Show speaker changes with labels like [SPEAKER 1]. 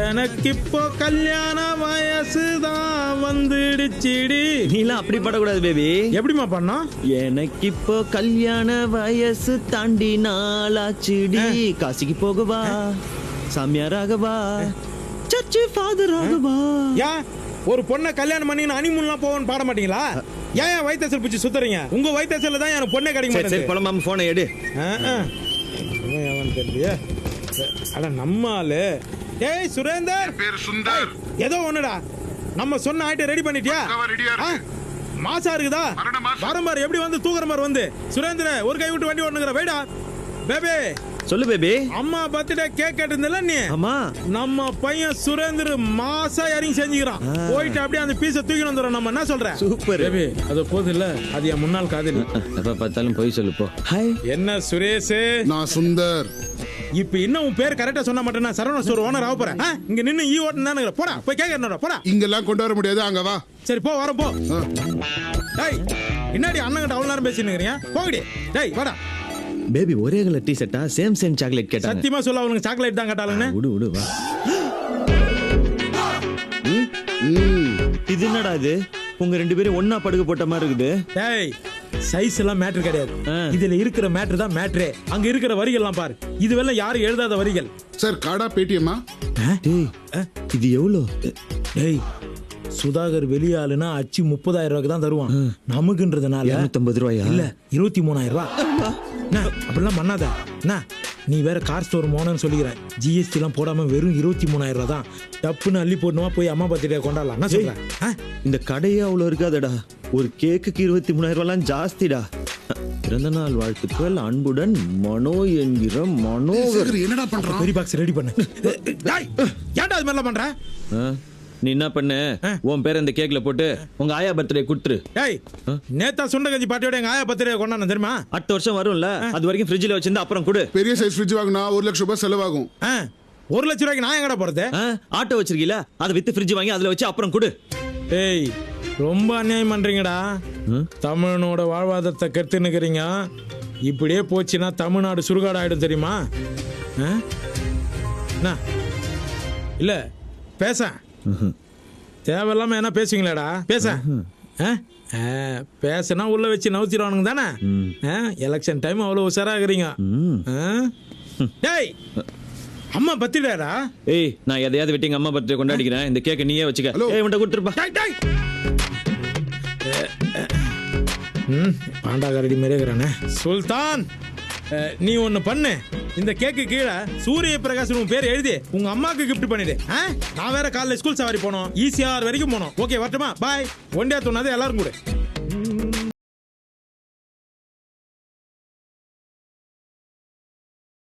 [SPEAKER 1] எனக்கு இப்போ கல்யாண வயசுதான் வந்துடுச்சிடி.
[SPEAKER 2] நீலாம் அப்படி பாடக்கூடாது பேபி.
[SPEAKER 1] எப்படிமா பண்ணோம்?
[SPEAKER 2] எனக்கு இப்போ கல்யாண வயசு தாண்டி நாளாச்சுடி. காசிக்கு போகவா, சாமியாராகவா, சர்ச்சு ஃபாதர் ஆகவா.
[SPEAKER 1] ஏன் ஒரு பொண்ணை கல்யாணம் பண்ணி ஹனிமூன்லாம் போவோன்னு பாட மாட்டீங்களா? ஏன் வயிற்றுச்சல் பிடிச்சி சுத்துறீங்க? உங்க வயிற்றுச்சல்ல தான் எனக்கு பொண்ணே கிடைக்க
[SPEAKER 2] சரி
[SPEAKER 1] மாட்டேங்குது.
[SPEAKER 2] பழமாம போனை எடு.
[SPEAKER 1] தெரியலையே. அட நம்ம ஆளு. ஏய் சுரேந்தர்,
[SPEAKER 3] பேர் சுந்தர்.
[SPEAKER 1] ஏதோ ஒண்ணுடா, நம்ம சொன்ன ஆயிட்டு ரெடி பண்ணிட்டியா?
[SPEAKER 3] ரெடியா இருக்கு.
[SPEAKER 1] மாசா இருக்குதா? வரம்பாரு எப்படி வந்து தூக்குற மாதிரி வந்து. சுரேந்திர ஒரு கை விட்டு வண்டி ஓட்டுங்கிற வைடா. பேபி
[SPEAKER 2] சொல்லு பேபி.
[SPEAKER 1] அம்மா பர்த்டே கேக் கேட்டிருந்தல நீ.
[SPEAKER 2] ஆமா.
[SPEAKER 1] நம்ம பையன் சுரேந்திர மாசா இறங்கி செஞ்சுக்கிறான். போயிட்டு அப்படியே அந்த பீஸை தூக்கி வந்துடுறோம். நம்ம என்ன சொல்ற?
[SPEAKER 2] Super
[SPEAKER 1] baby. அது போது இல்ல, அது என் முன்னாள் காதலி.
[SPEAKER 2] எப்ப பார்த்தாலும் போய் சொல்லு போ. ஹாய்.
[SPEAKER 1] என்ன சுரேஷ்?
[SPEAKER 3] நான் சுந்தர்.
[SPEAKER 1] இப்ப இன்னும் உன் பேர் கரெக்டா சொன்ன மாட்டேன்னா சரவண ஸ்டோர் ஓனர் ஆக போறேன். இங்க நின்னு ஈ ஓட்டுனா போடா, போய் கேக் என்னடா போடா.
[SPEAKER 3] இங்கெல்லாம் கொண்டு வர முடியாது, அங்க வா.
[SPEAKER 1] சரி போ, வரோம் போ. டேய் என்னடி அண்ணங்கிட்ட அவ்வளவு நேரம் பேசினுக்கிறீங்க? போகடி. டேய் வாடா.
[SPEAKER 2] பேபி ஒரே கலர் டீ ஷர்ட்டா? சேம் சாக்லேட் கேட்டாங்க.
[SPEAKER 1] சத்தியமா சொல்ல அவனுக்கு சாக்லேட் தான் கேட்டாலுங்க.
[SPEAKER 2] விடு வா. இது என்னடா இது? உங்க ரெண்டு பேரும் ஒண்ணா படுக்க போட்ட மாதிரி இருக்குது.
[SPEAKER 1] டேய் சைஸ் எல்லாம் மேட்டர் கிடையாது. இதுல இருக்கிற மேட்டர் தான் மேட்டரே. அங்க இருக்கிற வரிகள் எல்லாம் பாரு. இதுவெல்லாம் யாரும் எழுதாத வரிகள்.
[SPEAKER 3] சார் காடா பேடிஎம்மா?
[SPEAKER 2] டேய் இது எவ்வளோ?
[SPEAKER 1] டேய் சுதாகர் வெளியாளுனா அச்சு 30,000 ரூபாய்க்கு தான் தருவான். நமக்குன்றதுனால
[SPEAKER 2] 250 ரூபாயா?
[SPEAKER 1] இல்ல 23,000 ரூபாய். அப்படிலாம் பண்ணாத. நீ வேற கார் ஸ்டோர் மோனன்னு சொல்லிக்கிற. ஜிஎஸ்டி எல்லாம் போடாம வெறும் 23,000 ரூபாய் தான். டப்புன்னு அள்ளி போடணுமா போய் அம்மா பர்த்டே கொண்டாடலாம். என்ன சொல்றேன்?
[SPEAKER 2] இந்த கடையே அவ்வளோ இருக்காதடா. ஒரு கேக்குக்கு 23,000 ரூபாய்லாம் ஜாஸ்திடா. பிறந்த நாள் வாழ்த்துக்கள் அன்புடன் மனோ என்கிற மனோ.
[SPEAKER 3] என்னடா பண்றான்?
[SPEAKER 1] பெரிய பாக்ஸ் ரெடி பண்ணு. ஏன்டா அது மாதிரிலாம் பண்ற?
[SPEAKER 2] நீ என்ன பண்ணு, உன் பேர் இந்த கேக்ல போட்டு உங்க ஆயா பர்த்டே குடுத்துரு.
[SPEAKER 1] டேய் நேத்தா சுண்டகஞ்சி பாட்டியோட எங்க ஆயா பர்த்டே கொண்டாட தெரியுமா?
[SPEAKER 2] அடுத்த வருஷம் வரும்ல, அது வரைக்கும் ஃப்ரிட்ஜ்ல வச்சிருந்தா அப்புறம் கொடு.
[SPEAKER 3] பெரிய சைஸ் ஃப்ரிட்ஜ் வாங்கினா 1 லட்சம் ரூபாய் செலவாகும்.
[SPEAKER 1] 1 லட்சம் ரூபாய்க்கு நான் எங்கடா போறது?
[SPEAKER 2] ஆட்டோ வச்சிருக்கீல, அதை வித்து ஃப்ரிட்ஜ் வாங்கி அதுல வச்சு அப்புறம் கொடு.
[SPEAKER 1] ஏய் ரொம்ப அநியாயம் பண்றீங்கடா. தமிழனோட வாழ்வாதாரத்தை கெடுத்துன்னுக்கிறீங்க. இப்படியே போச்சுன்னா தமிழ்நாடு சுடுகாடு ஆயிடும் தெரியுமா? இல்ல பேச தேவையில்லாம என்ன பேசுவீங்களாடா? பேச பேசுனா உள்ள வச்சு நவுத்திடுவானுங்க தானே. எலெக்ஷன் டைம் அவ்வளவு உஷாராகிறீங்க. டேய் அம்மா பத்திடாடா.
[SPEAKER 2] ஏய் நான் எதையாவது வெட்டிங்க அம்மா பர்த்டே கொண்டாடிக்கிறேன். இந்த கேக்க நீயே வச்சுக்க. ஏய் உன்கிட்ட கொடுத்துருப்பா.
[SPEAKER 1] பாண்டாகாரடி மேரேகிறானே சுல்தான். நீ ஒன்னு பண்ணு, இந்த கேக்கு கீழே சூரிய பிரகாஷ் உன் பேர் எழுதி உங்க அம்மாக்கு கிஃப்ட் பண்ணிடு. நான் வேற காலைல ஸ்கூல் சவாரி போனோம், ஈசிஆர் வரைக்கும் போனோம். ஓகே வரட்டுமா? பாய். ஒண்டியா தோணாது எல்லாரும் கூட.